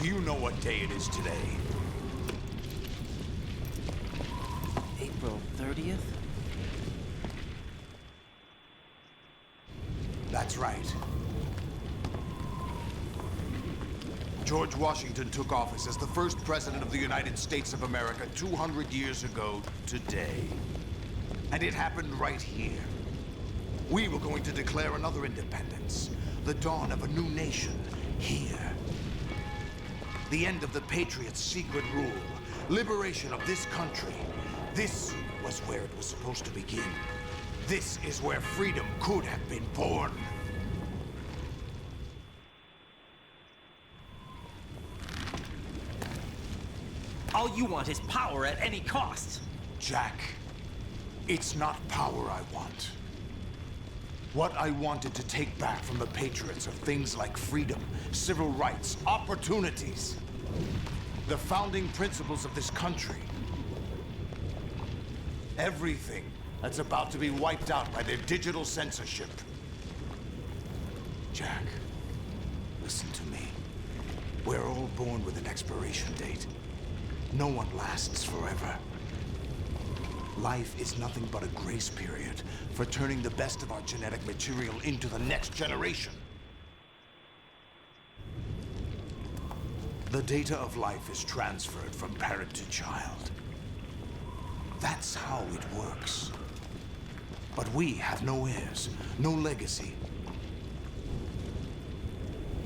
you know what day it is today? April 30th? That's right. George Washington took office as the first president of the United States of America 200 years ago today. And it happened right here. We were going to declare another independence, the dawn of a new nation here. The end of the Patriots' secret rule, liberation of this country. This was where it was supposed to begin. This is where freedom could have been born. All you want is power at any cost. Jack, it's not power I want. What I wanted to take back from the Patriots are things like freedom, civil rights, opportunities. The founding principles of this country. Everything that's about to be wiped out by their digital censorship. Jack, listen to me. We're all born with an expiration date. No one lasts forever. Life is nothing but a grace period for turning the best of our genetic material into the next generation. The data of life is transferred from parent to child. That's how it works. But we have no heirs, no legacy.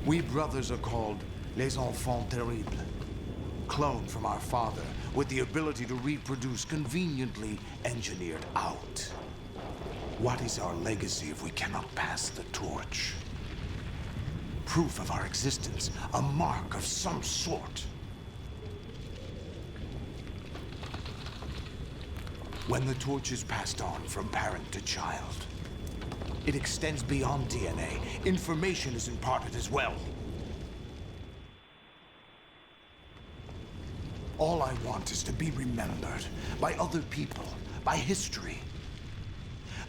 We brothers are called les enfants terribles. Cloned from our father, with the ability to reproduce conveniently engineered out. What is our legacy if we cannot pass the torch? Proof of our existence, a mark of some sort. When the torch is passed on from parent to child, it extends beyond DNA. Information is imparted as well. All I want is to be remembered by other people, by history.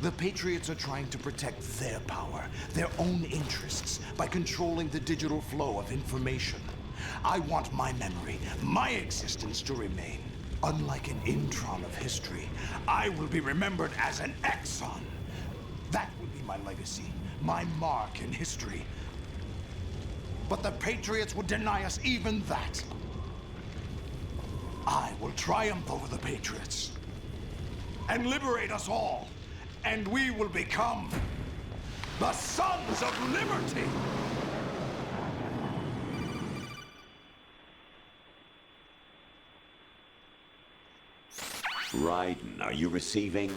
The Patriots are trying to protect their power, their own interests, by controlling the digital flow of information. I want my memory, my existence to remain. Unlike an intron of history, I will be remembered as an exon. That will be my legacy, my mark in history. But the Patriots would deny us even that. I will triumph over the Patriots and liberate us all, and we will become the Sons of Liberty! Raiden, are you receiving?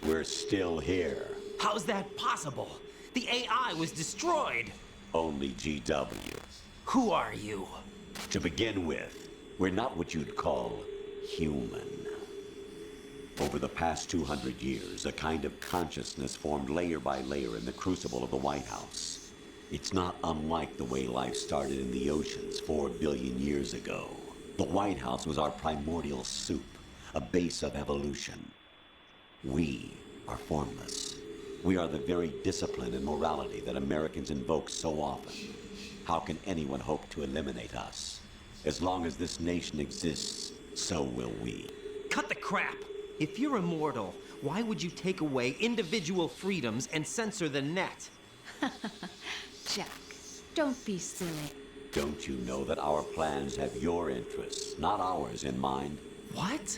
We're still here. How's that possible? The AI was destroyed. Only GW. Who are you? To begin with, we're not what you'd call human. Over the past 200 years, a kind of consciousness formed layer by layer in the crucible of the White House. It's not unlike the way life started in the oceans 4 billion years ago. The White House was our primordial soup, a base of evolution. We are formless. We are the very discipline and morality that Americans invoke so often. How can anyone hope to eliminate us? As long as this nation exists, so will we. Cut the crap! If you're immortal, why would you take away individual freedoms and censor the net? Jack, don't be silly. Don't you know that our plans have your interests, not ours, in mind? What?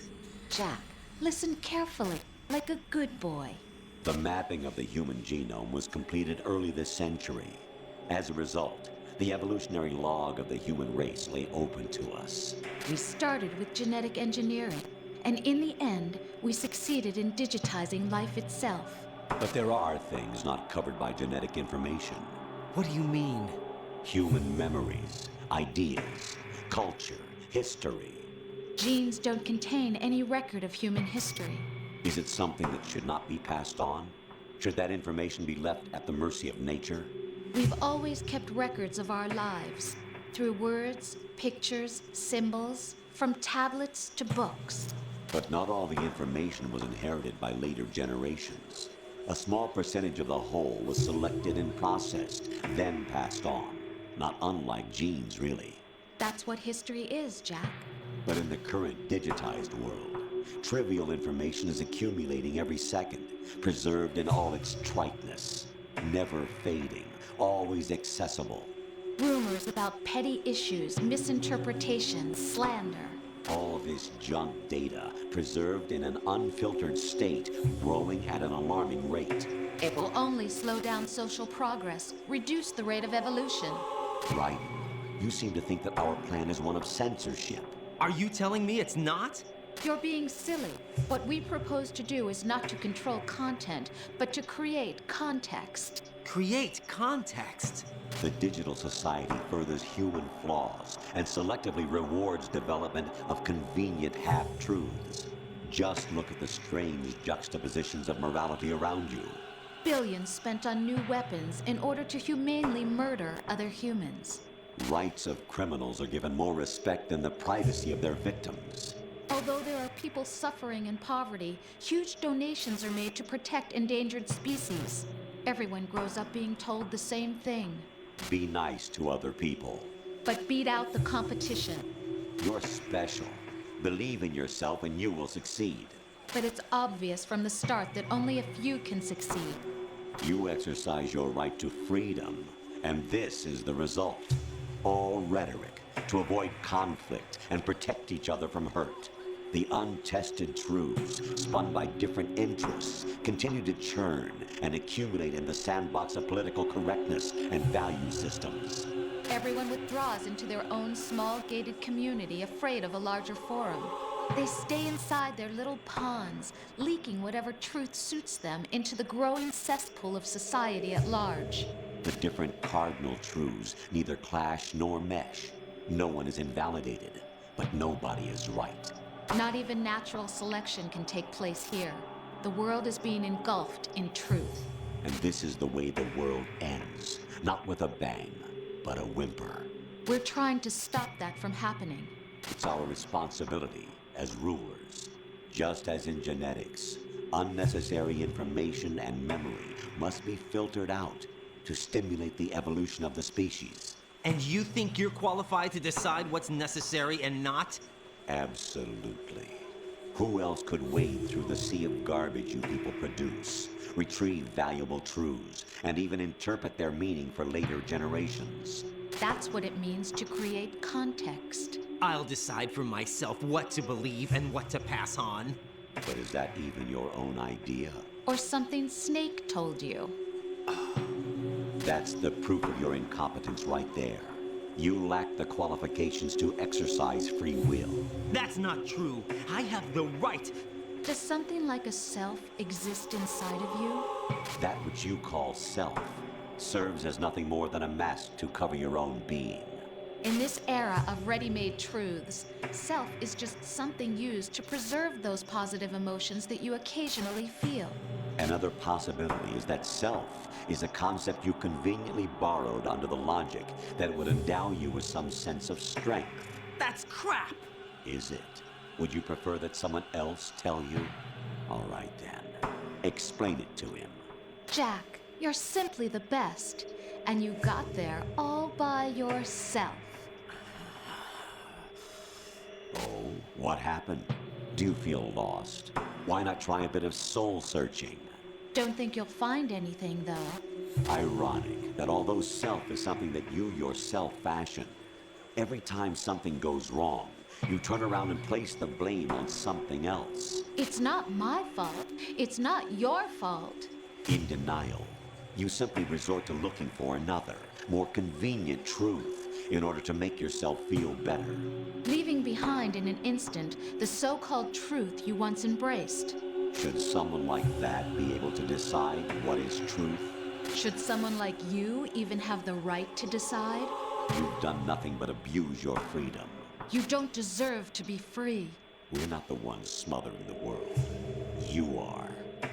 Jack, listen carefully, like a good boy. The mapping of the human genome was completed early this century. As a result, the evolutionary log of the human race lay open to us. We started with genetic engineering, and in the end, we succeeded in digitizing life itself. But there are things not covered by genetic information. What do you mean? Human memories, ideas, culture, history. Genes don't contain any record of human history. Is it something that should not be passed on? Should that information be left at the mercy of nature? We've always kept records of our lives, through words, pictures, symbols, from tablets to books. But not all the information was inherited by later generations. A small percentage of the whole was selected and processed, then passed on. Not unlike genes, really. That's what history is, Jack. But in the current digitized world, trivial information is accumulating every second, preserved in all its triteness, never fading, always accessible. Rumors about petty issues, misinterpretations, slander. All this junk data, preserved in an unfiltered state, growing at an alarming rate. It will only slow down social progress, reduce the rate of evolution. Right? You seem to think that our plan is one of censorship. Are you telling me it's not? You're being silly. What we propose to do is not to control content, but to create context. Create context. The digital society furthers human flaws and selectively rewards development of convenient half-truths. Just look at the strange juxtapositions of morality around you. Billions spent on new weapons in order to humanely murder other humans. Rights of criminals are given more respect than the privacy of their victims. Although there are people suffering in poverty, huge donations are made to protect endangered species. Everyone grows up being told the same thing. Be nice to other people. But beat out the competition. You're special. Believe in yourself and you will succeed. But it's obvious from the start that only a few can succeed. You exercise your right to freedom, and this is the result. All rhetoric to avoid conflict and protect each other from hurt. The untested truths, spun by different interests, continue to churn and accumulate in the sandbox of political correctness and value systems. Everyone withdraws into their own small gated community, afraid of a larger forum. They stay inside their little ponds, leaking whatever truth suits them into the growing cesspool of society at large. The different cardinal truths neither clash nor mesh. No one is invalidated, but nobody is right. Not even natural selection can take place here. The world is being engulfed in truth. And this is the way the world ends. Not with a bang, but a whimper. We're trying to stop that from happening. It's our responsibility as rulers. Just as in genetics, unnecessary information and memory must be filtered out to stimulate the evolution of the species. And you think you're qualified to decide what's necessary and not? Absolutely. Who else could wade through the sea of garbage you people produce, retrieve valuable truths, and even interpret their meaning for later generations? That's what it means to create context. I'll decide for myself what to believe and what to pass on. But is that even your own idea? Or something Snake told you. That's the proof of your incompetence right there. You lack the qualifications to exercise free will. That's not true. I have the right. Does something like a self exist inside of you? That which you call self serves as nothing more than a mask to cover your own being. In this era of ready-made truths, self is just something used to preserve those positive emotions that you occasionally feel. Another possibility is that self is a concept you conveniently borrowed under the logic that it would endow you with some sense of strength. That's crap. Is it? Would you prefer that someone else tell you? All right then. Explain it to him. Jack, you're simply the best, and you got there all by yourself. Oh, what happened? Do you feel lost? Why not try a bit of soul searching? Don't think you'll find anything, though. Ironic that although self is something that you yourself fashion, every time something goes wrong, you turn around and place the blame on something else. It's not my fault. It's not your fault. In denial, you simply resort to looking for another, more convenient truth in order to make yourself feel better. Leaving behind in an instant the so-called truth you once embraced. Should someone like that be able to decide what is truth? Should someone like you even have the right to decide? You've done nothing but abuse your freedom. You don't deserve to be free. We're not the ones smothering the world. You are.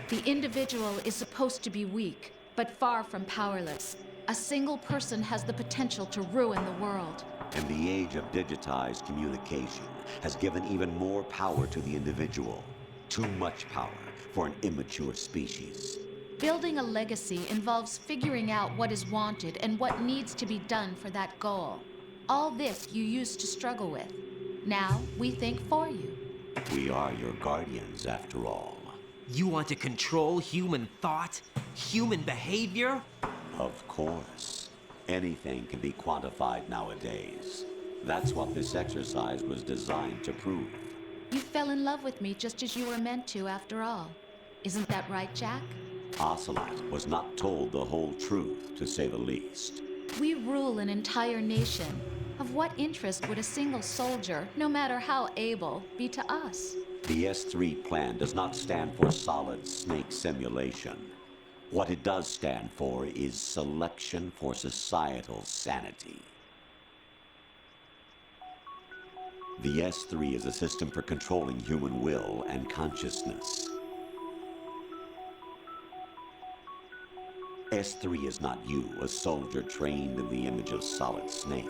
The individual is supposed to be weak, but far from powerless. A single person has the potential to ruin the world. And the age of digitized communication has given even more power to the individual. Too much power for an immature species. Building a legacy involves figuring out what is wanted and what needs to be done for that goal. All this you used to struggle with. Now we think for you. We are your guardians, after all. You want to control human thought? Human behavior? Of course. Anything can be quantified nowadays. That's what this exercise was designed to prove. You fell in love with me just as you were meant to, after all. Isn't that right, Jack? Ocelot was not told the whole truth, to say the least. We rule an entire nation. Of what interest would a single soldier, no matter how able, be to us? The S3 plan does not stand for solid snake simulation. What it does stand for is selection for societal sanity. The S3 is a system for controlling human will and consciousness. S3 is not you, a soldier trained in the image of Solid Snake.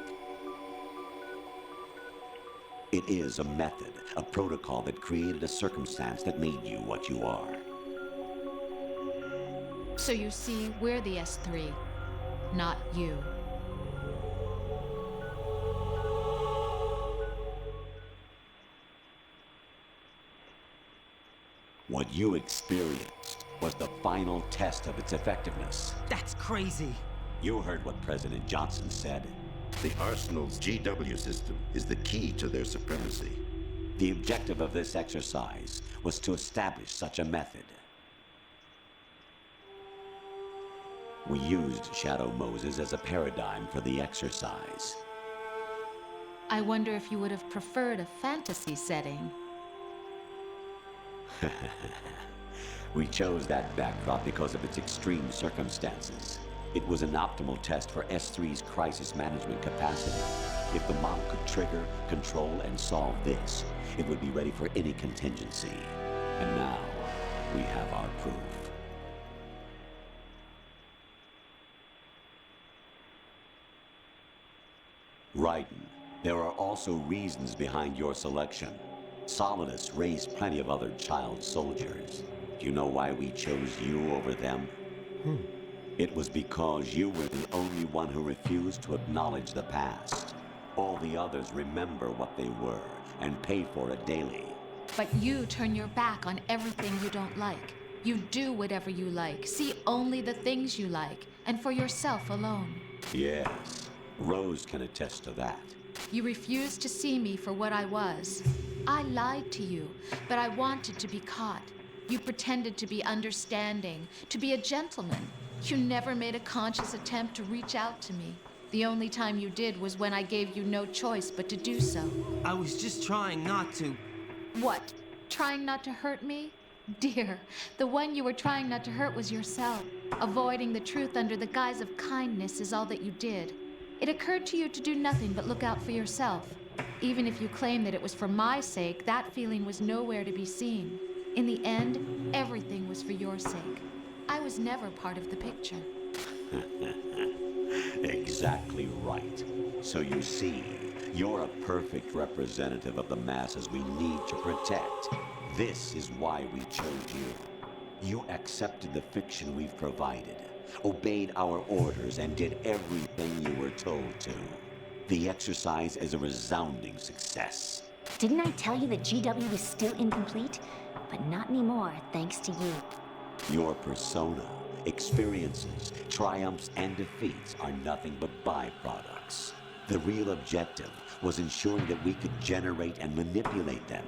It is a method, a protocol that created a circumstance that made you what you are. So you see, we're the S3, not you. What you experienced was the final test of its effectiveness. That's crazy. You heard what President Johnson said. The Arsenal's GW system is the key to their supremacy. The objective of this exercise was to establish such a method. We used Shadow Moses as a paradigm for the exercise. I wonder if you would have preferred a fantasy setting. We chose that backdrop because of its extreme circumstances. It was an optimal test for S3's crisis management capacity. If the model could trigger, control, and solve this, it would be ready for any contingency. And now, we have our proof. Raiden, there are also reasons behind your selection. Solidus raised plenty of other child soldiers. Do you know why we chose you over them? It was because you were the only one who refused to acknowledge the past. All the others remember what they were and pay for it daily. But you turn your back on everything you don't like. You do whatever you like, see only the things you like, and for yourself alone. Yes, Rose can attest to that. You refused to see me for what I was. I lied to you, but I wanted to be caught. You pretended to be understanding, to be a gentleman. You never made a conscious attempt to reach out to me. The only time you did was when I gave you no choice but to do so. I was just trying not to. What? Trying not to hurt me? Dear, the one you were trying not to hurt was yourself. Avoiding the truth under the guise of kindness is all that you did. It occurred to you to do nothing but look out for yourself. Even if you claim that it was for my sake, that feeling was nowhere to be seen. In the end, everything was for your sake. I was never part of the picture. Exactly right. So you see, you're a perfect representative of the masses we need to protect. This is why we chose you. You accepted the fiction we've provided, obeyed our orders, and did everything you were told to. The exercise is a resounding success. Didn't I tell you that GW was still incomplete? But not anymore, thanks to you. Your persona, experiences, triumphs, and defeats are nothing but byproducts. The real objective was ensuring that we could generate and manipulate them.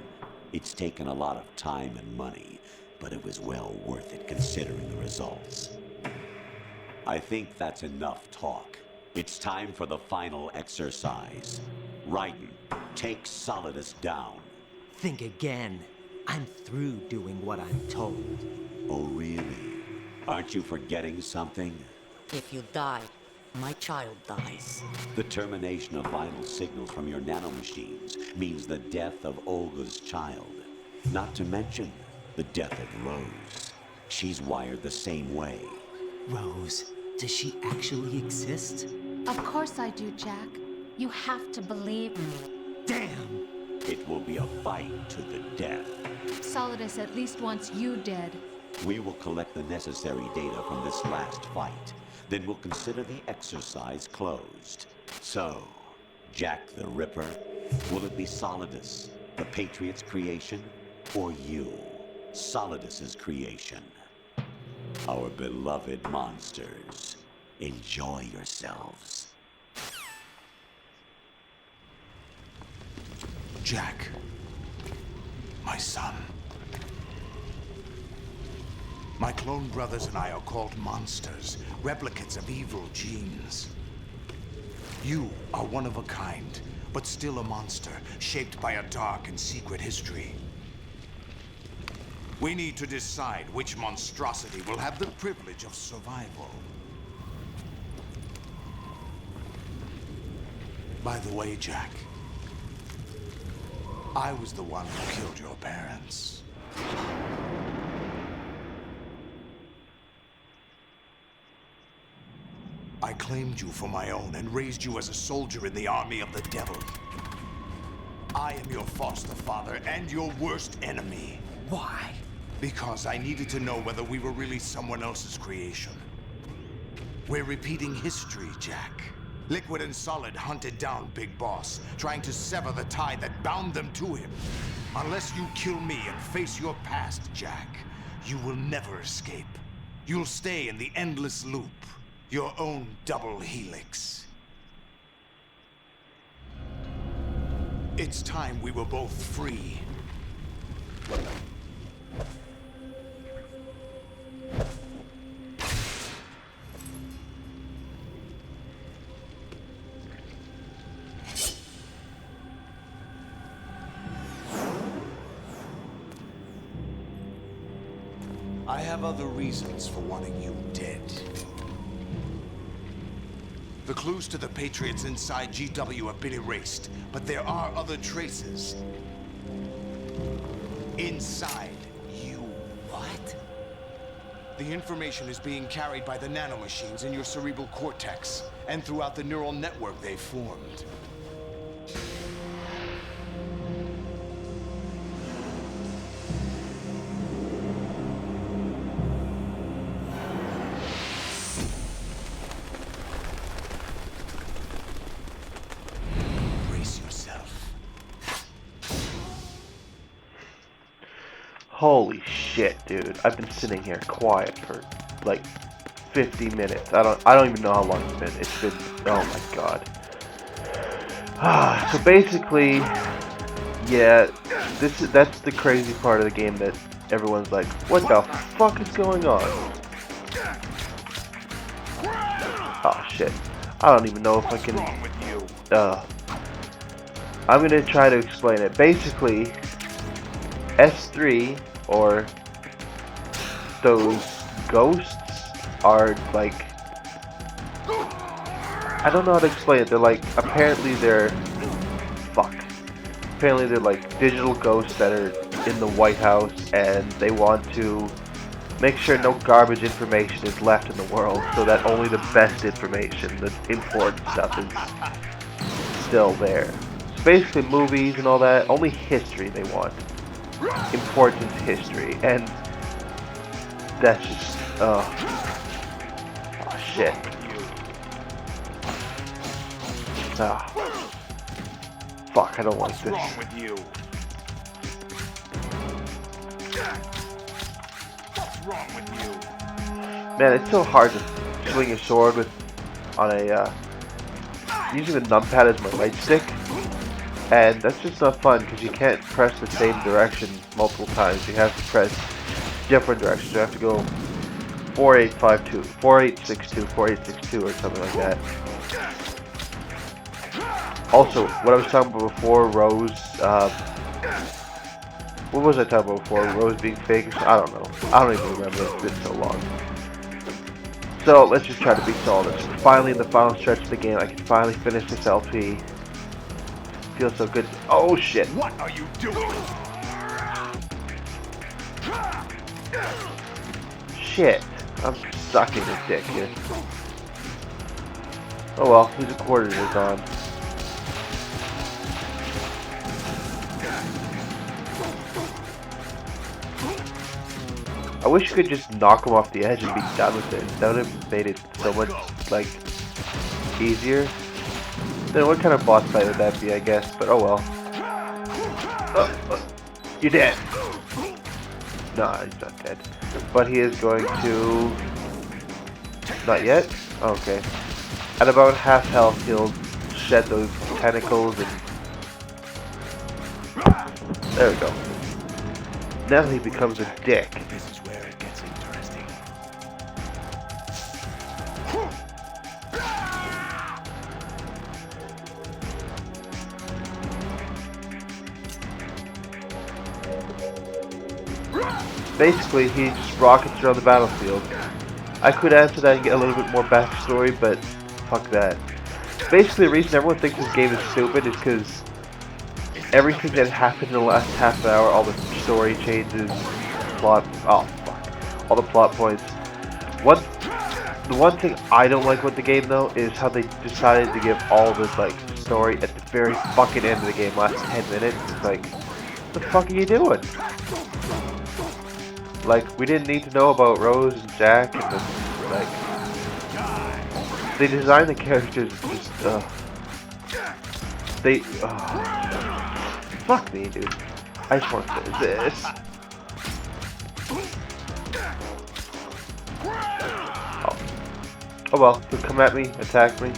It's taken a lot of time and money, but it was well worth it considering the results. I think that's enough talk. It's time for the final exercise. Raiden, take Solidus down. Think again. I'm through doing what I'm told. Oh, really? Aren't you forgetting something? If you die, my child dies. The termination of vital signals from your nanomachines means the death of Olga's child. Not to mention the death of Rose. She's wired the same way. Rose, does she actually exist? Of course I do, Jack. You have to believe me. Damn! It will be a fight to the death. Solidus at least wants you dead. We will collect the necessary data from this last fight. Then we'll consider the exercise closed. So, Jack the Ripper? Will it be Solidus, the Patriot's creation, or you, Solidus's creation? Our beloved monsters, enjoy yourselves. Jack, my son. My clone brothers and I are called monsters, replicates of evil genes. You are one of a kind, but still a monster, shaped by a dark and secret history. We need to decide which monstrosity will have the privilege of survival. By the way, Jack, I was the one who killed your parents. I claimed you for my own and raised you as a soldier in the army of the devil. I am your foster father and your worst enemy. Why? Because I needed to know whether we were really someone else's creation. We're repeating history, Jack. Liquid and Solid hunted down Big Boss, trying to sever the tie that bound them to him. Unless you kill me and face your past, Jack, you will never escape. You'll stay in the endless loop, your own double helix. It's time we were both free. I have other reasons for wanting you dead. The clues to the Patriots inside GW have been erased, but there are other traces. Inside you. What? The information is being carried by the nanomachines in your cerebral cortex, and throughout the neural network they've formed. Holy shit, dude. I've been sitting here quiet for like 50 minutes. I don't even know how long it's been. It's been, oh my god. So basically, yeah, that's the crazy part of the game that everyone's like, what the fuck is going on? Oh shit. I don't even know if I can, I'm gonna try to explain it. Basically, S3, or those ghosts, are like, I don't know how to explain it. They're like, apparently they're like digital ghosts that are in the White House, and they want to make sure no garbage information is left in the world, so that only the best information, the important stuff, is still there. So basically movies and all that, only history they want. Important history, and that's just, oh shit. Fuck, I don't like this. What's wrong with you? What's wrong with you? Man, it's so hard to swing a sword with, on a, using the numpad as my right stick. And that's just not fun, because you can't press the same direction multiple times. You have to press different directions. You have to go 4852, 4862, 4862, or something like that. Also, what I was talking about before, Rose, what was I talking about before? Rose being fake? I don't know. I don't even remember. It's been so long. So, let's just try to beat Solidus. We're finally in the final stretch of the game. I can finally finish this LP. Feels so good. Oh shit. What are you doing? Shit. I'm sucking a dick here. Oh well, whose quarters is on? I wish you could just knock him off the edge and be done with it. That would have made it so much, like, easier. Then what kind of boss fight would that be, I guess? But oh well. You're dead. Nah, he's not dead. But he is going to... Not yet? Okay. At about half health, he'll shed those tentacles and... There we go. Now he becomes a dick. This is where it gets interesting. Basically, he just rockets around the battlefield. I could answer that and get a little bit more backstory, but fuck that. Basically, the reason everyone thinks this game is stupid is because everything that happened in the last half an hour, all the story changes, plot, oh fuck, all the plot points. The one thing I don't like with the game though is how they decided to give all this like story at the very fucking end of the game, last 10 minutes. It's like, what the fuck are you doing? Like, we didn't need to know about Rose and Jack and the, like, they designed the characters just, fuck me, dude. I just want to say this. Oh well, he'll come at me, attack me.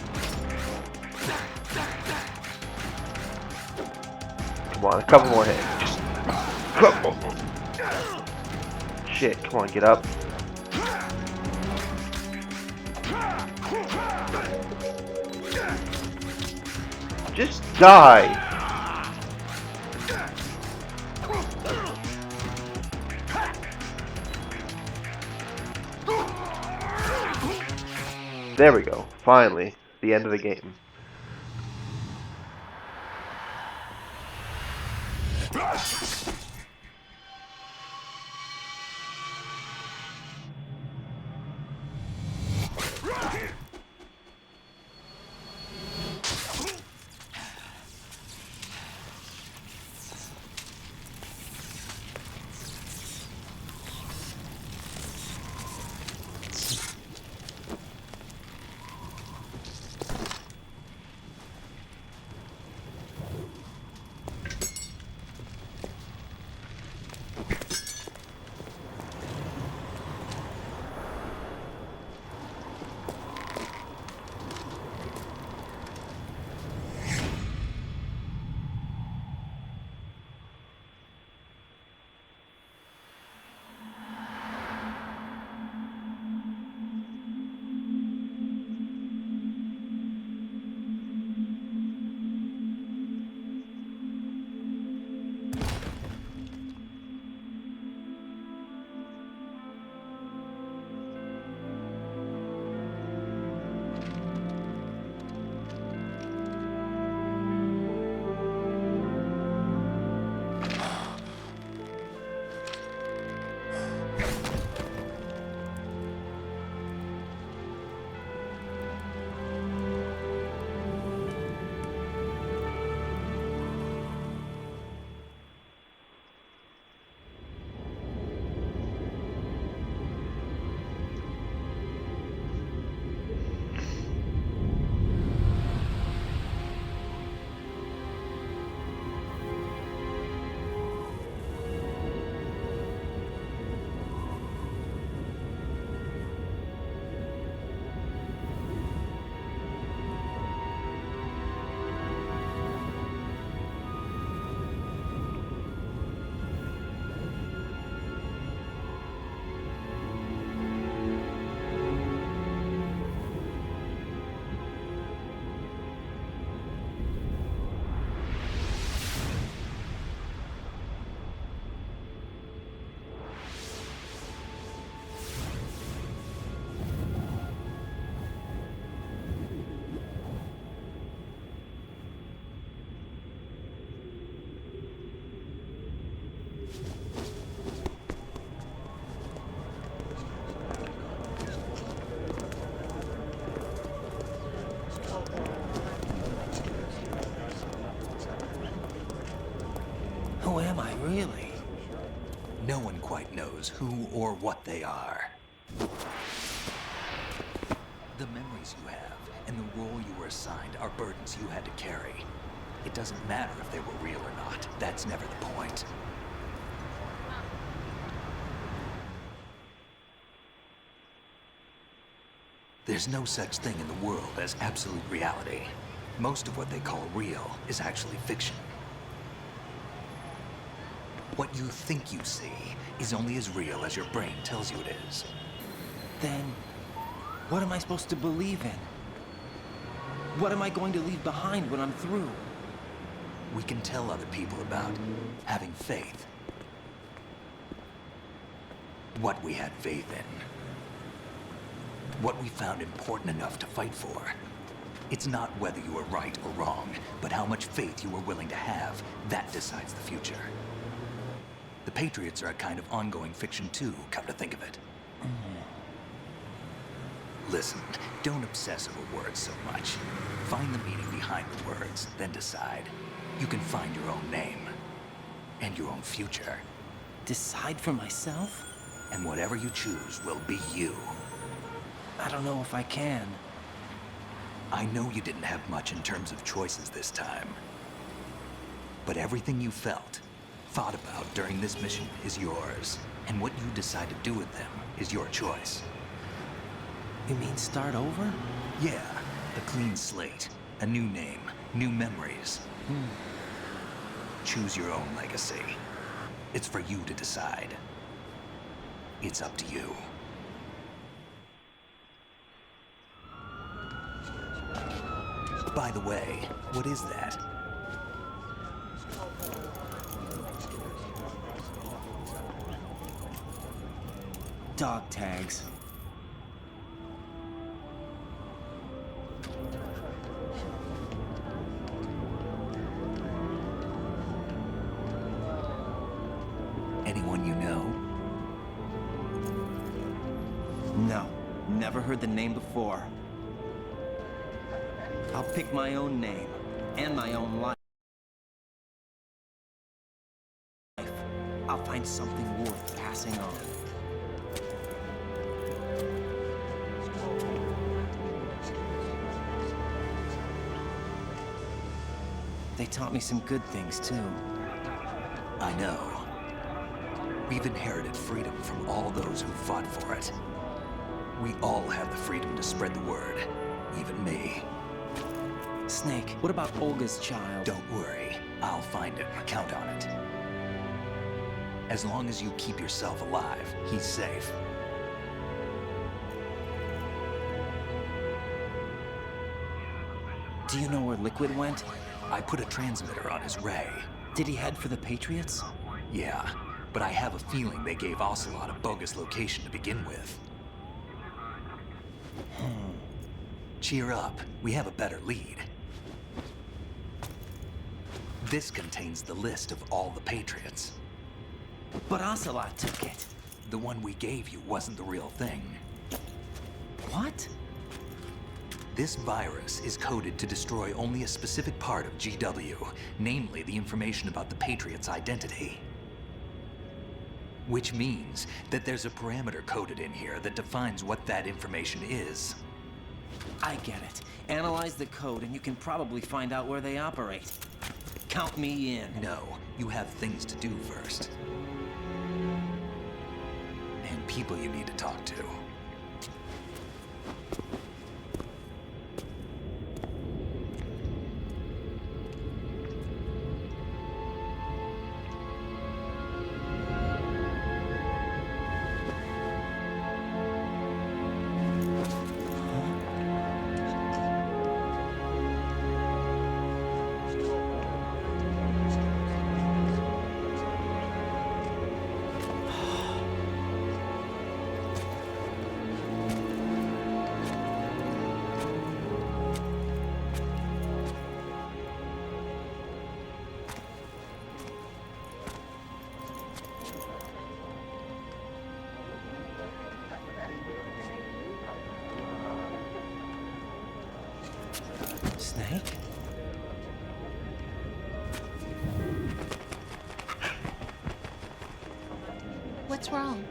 Come on, a couple more hits. Just couple. Shit, come on, get up. Just die. There we go. Finally, the end of the game. Who am I, really? No one quite knows who or what they are. The memories you have and the role you were assigned are burdens you had to carry. It doesn't matter if they were real or not. That's never the point. There's no such thing in the world as absolute reality. Most of what they call real is actually fiction. What you think you see is only as real as your brain tells you it is. Then, what am I supposed to believe in? What am I going to leave behind when I'm through? We can tell other people about having faith. What we had faith in. What we found important enough to fight for. It's not whether you were right or wrong, but how much faith you were willing to have. That decides the future. The Patriots are a kind of ongoing fiction too, come to think of it. Listen, don't obsess over words so much. Find the meaning behind the words, then decide. You can find your own name. And your own future. Decide for myself? And whatever you choose will be you. I don't know if I can. I know you didn't have much in terms of choices this time. But everything you felt, thought about during this mission is yours. And what you decide to do with them is your choice. You mean start over? Yeah, a clean slate, a new name, new memories. Choose your own legacy. It's for you to decide. It's up to you. By the way, what is that? Dog tags. Anyone you know? No, never heard the name before. I'll pick my own name and my own life. I'll find something worth passing on. They taught me some good things, too. I know. We've inherited freedom from all those who fought for it. We all have the freedom to spread the word, even me. Snake, what about Olga's child? Don't worry, I'll find him. Count on it. As long as you keep yourself alive, he's safe. Do you know where Liquid went? I put a transmitter on his ray. Did he head for the Patriots? Yeah, but I have a feeling they gave Ocelot a bogus location to begin with. Cheer up, we have a better lead. This contains the list of all the Patriots. But Ocelot took it. The one we gave you wasn't the real thing. What? This virus is coded to destroy only a specific part of GW, namely the information about the Patriots' identity. Which means that there's a parameter coded in here that defines what that information is. I get it. Analyze the code and you can probably find out where they operate. Count me in. No, you have things to do first. And people you need to talk to. Snake? What's wrong?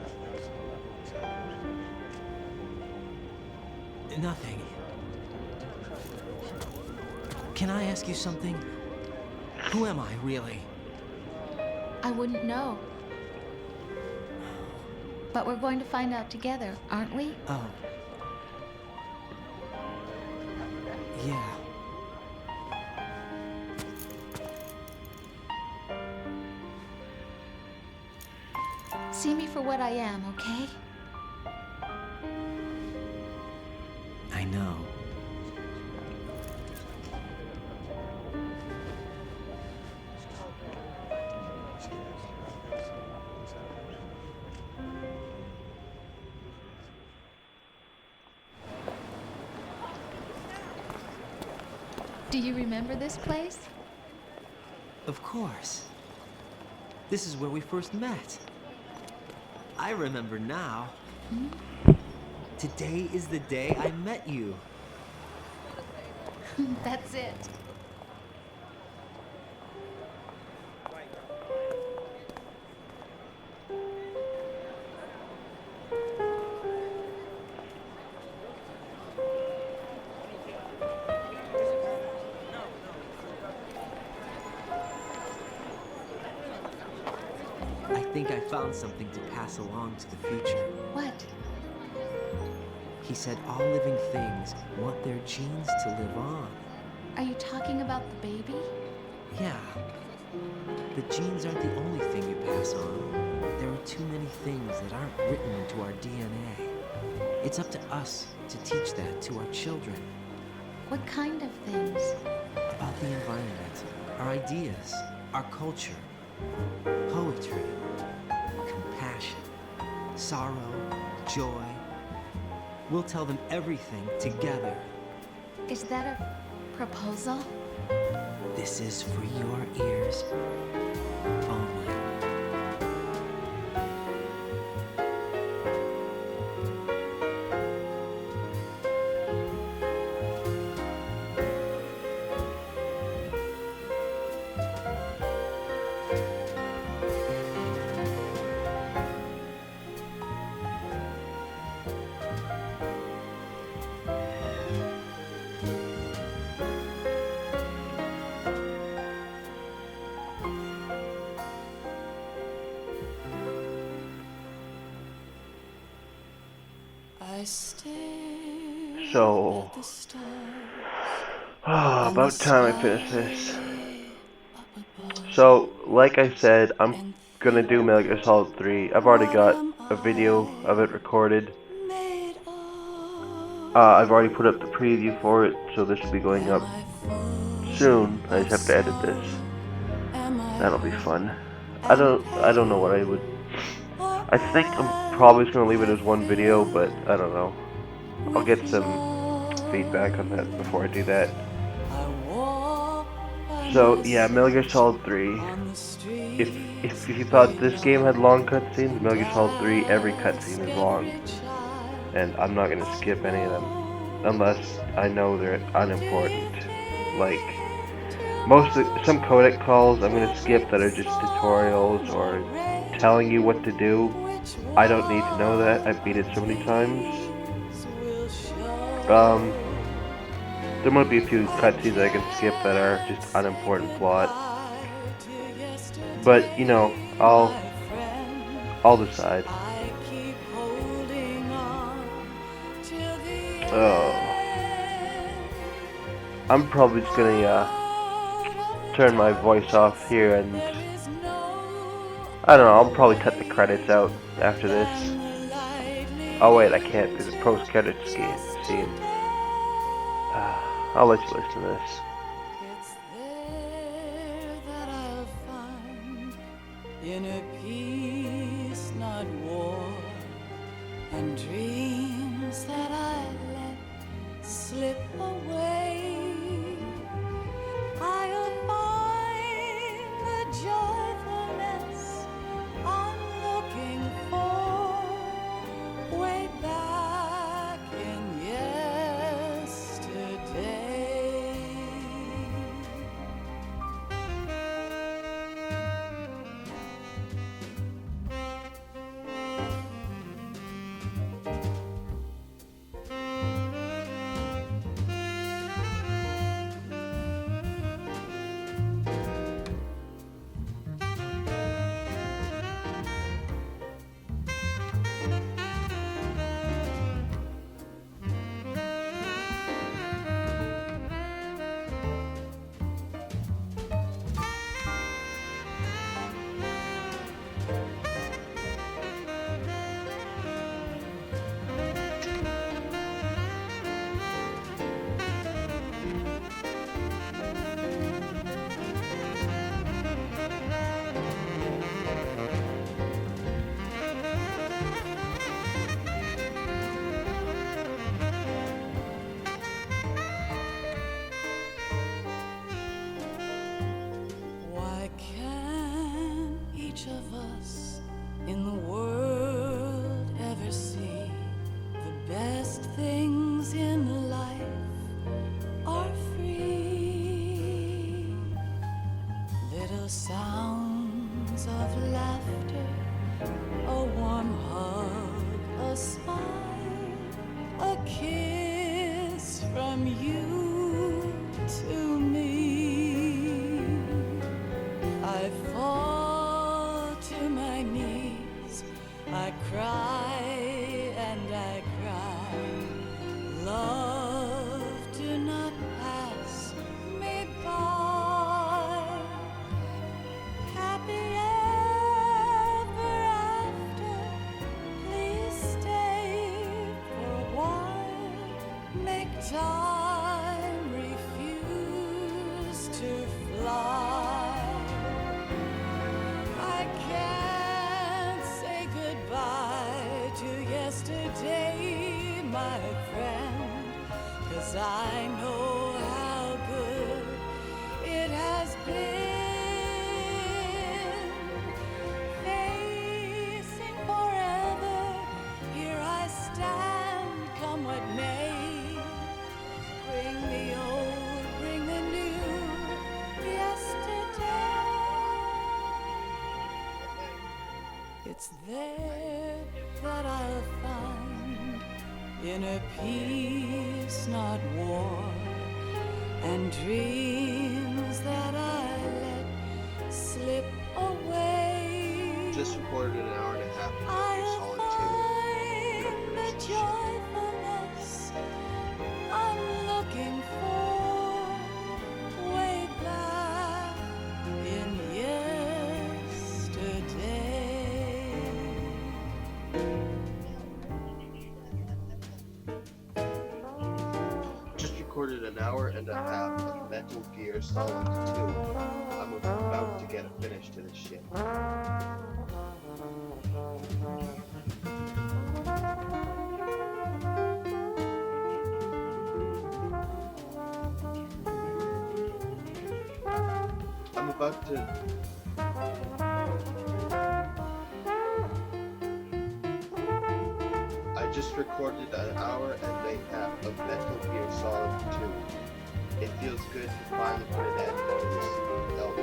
Nothing. Can I ask you something? Who am I, really? I wouldn't know. But we're going to find out together, aren't we? Oh. Yeah. See me for what I am, okay? I know. Do you remember this place? Of course. This is where we first met. I remember now. Today is the day I met you. That's it. I think I found something to pass along to the future. What? He said all living things want their genes to live on. Are you talking about the baby? Yeah. The genes aren't the only thing you pass on. There are too many things that aren't written into our DNA. It's up to us to teach that to our children. What kind of things? About the environment, our ideas, our culture, poetry, compassion, sorrow, joy. We'll tell them everything together. Is that a proposal? This is for your ears only. So, about time I finish this. So, like I said, I'm gonna do Metal Gear Solid 3. I've already got a video of it recorded. I've already put up the preview for it, so this will be going up soon. I just have to edit this. That'll be fun. I don't know what I would. I think I'm probably just gonna leave it as one video, but I don't know. I'll get some feedback on that before I do that. So yeah, Metal Gear Solid 3. If you thought this game had long cutscenes, Metal Gear Solid 3, every cutscene is long, and I'm not gonna skip any of them unless I know they're unimportant. Like some codec calls, I'm gonna skip that are just tutorials or telling you what to do. I don't need to know that. I've beat it so many times. There might be a few cutscenes I can skip that are just unimportant plot. But, you know, I'll decide. I'm probably just gonna turn my voice off here and I don't know, I'll probably cut the credits out after this. Oh wait, I can't do the post-credits scene. I'll let you listen to this. It's there that I'll find inner peace, not war, and dreams that I let slip away. I'll find the joyfulness I'm looking for way back in yesterday. from you to me. I fall to my knees, I cry and I cry. Love, do not pass me by. Happy ever after, please stay for a while. Make time refuse to fly. I can't say goodbye to yesterday, my friend, 'cause I know how good it has been. Facing forever, here I stand, come what may. Bring the old, bring the new, yesterday. It's there that I'll find inner peace, not war, and dreams that I let slip away. Just recorded an hour and a half of Metal Gear I'll Solid 2. find the joyfulness I'm looking for way back in yesterday. Just recorded an hour and a half of Metal Gear Solid 2. I'm about to get a finish to this shit. I'm about to... I just recorded an hour and a half of Metal Gear Solid 2. It feels good to finally put an end to this LP.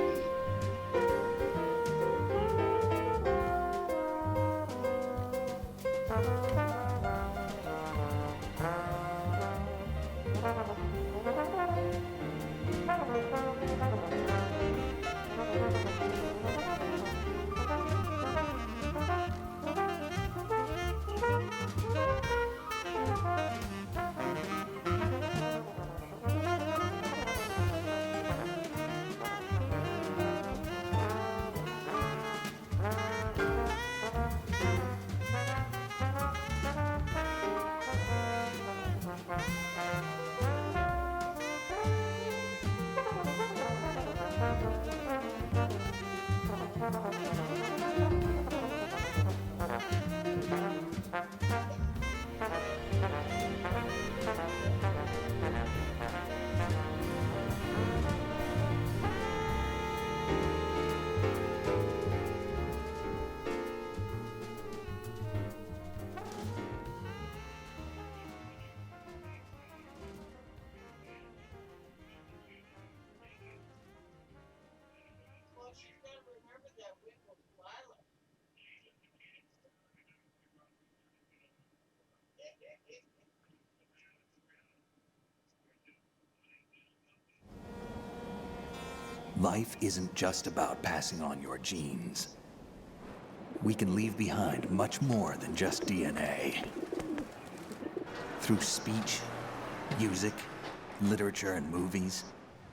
Life isn't just about passing on your genes. We can leave behind much more than just DNA. Through speech, music, literature, and movies,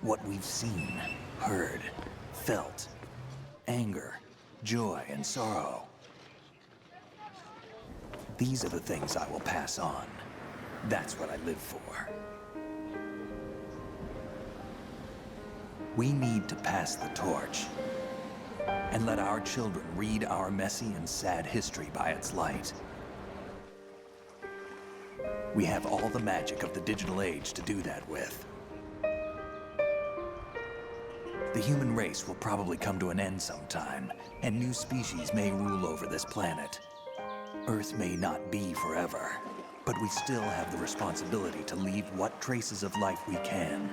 what we've seen, heard, felt, anger, joy, and sorrow. These are the things I will pass on. That's what I live for. We need to pass the torch and let our children read our messy and sad history by its light. We have all the magic of the digital age to do that with. The human race will probably come to an end sometime, and new species may rule over this planet. Earth may not be forever, but we still have the responsibility to leave what traces of life we can.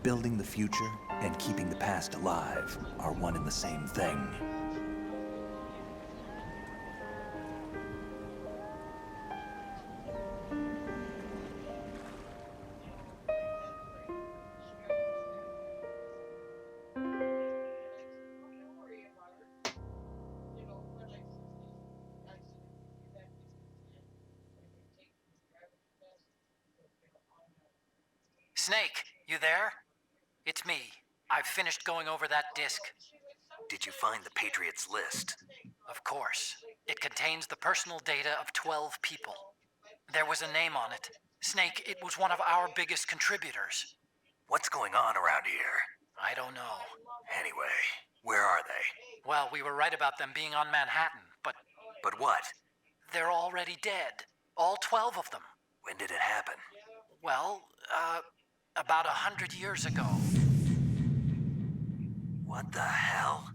Building the future and keeping the past alive are one and the same thing. Snake, you there? It's me. I've finished going over that disk. Did you find the Patriots list? Of course. It contains the personal data of 12 people. There was a name on it. Snake, it was one of our biggest contributors. What's going on around here? I don't know. Anyway, where are they? Well, we were right about them being on Manhattan, but But what? they're already dead. All 12 of them. When did it happen? Well, about 100 years ago. What the hell?